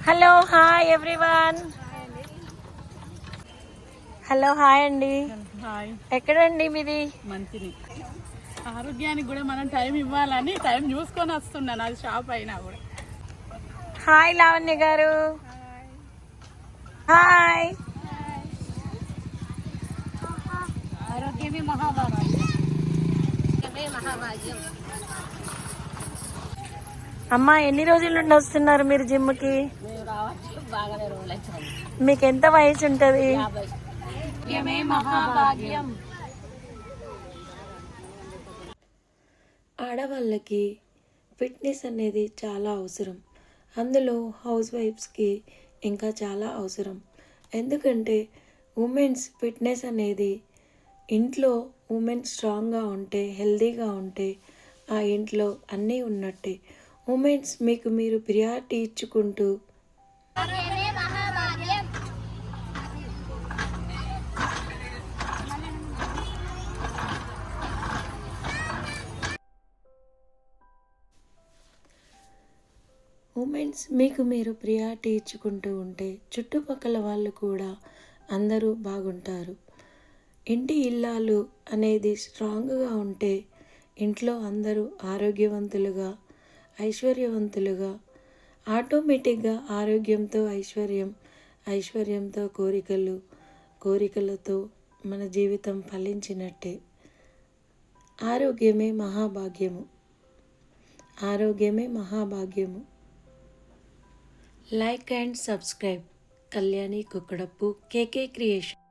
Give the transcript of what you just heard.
Hello hi everyone. Hello hi అండి. Hi. ఎక్కడండి మీది? మంచిది. ఆరోగ్యానికి కూడా మనం టైం ఇవ్వాలని టైం చూసుకొని వస్తున్నాను. అది షాప్ అయినా కూడా. హాయ్ లావణ్య గారు. హాయ్. ఆరోగ్యమే మహాభాగ్యం. మహాభాగ్యం. అమ్మా ఎన్ని రోజుల నుండి వస్తున్నారు మీరు జిమ్కి? మేము రావచ్చు బాగానే రోజులు వచ్చాము. మీకు ఎంత వయసు ఉంటుంది? 50. మహాభాగ్యం. ఆడవాళ్ళకి ఫిట్నెస్ అనేది చాలా అవసరం. అందులో హౌస్ వైఫ్స్కి ఇంకా చాలా అవసరం. ఎందుకంటే ఉమెన్స్ ఫిట్నెస్ అనేది ఇంట్లో ఉమెన్ స్ట్రాంగ్గా ఉంటే హెల్తీగా ఉంటే ఆ ఇంట్లో అన్నీ ఉన్నట్టే. ఉమెన్స్ మీకు మీరు ప్రియారిటీ ఇచ్చుకుంటూ ఉమెన్స్ మీకు మీరు ప్రియారిటీ ఇచ్చుకుంటూ ఉంటే చుట్టుపక్కల వాళ్ళు కూడా అందరూ బాగుంటారు. ఇంటి ఇల్లాలు అనేది స్ట్రాంగ్గా ఉంటే ఇంట్లో అందరూ ఆరోగ్యవంతులుగా ఐశ్వర్యవంతులుగా ఆటోమేటిక్గా ఆరోగ్యంతో ఐశ్వర్యం, ఐశ్వర్యంతో కోరికలు, కోరికలతో మన జీవితం ఫలించినట్టే. ఆరోగ్యమే మహాభాగ్యము. ఆరోగ్యమే మహాభాగ్యము. Like and subscribe. కళ్యాణి కుక్కడప్పు, కేకే క్రియేషన్.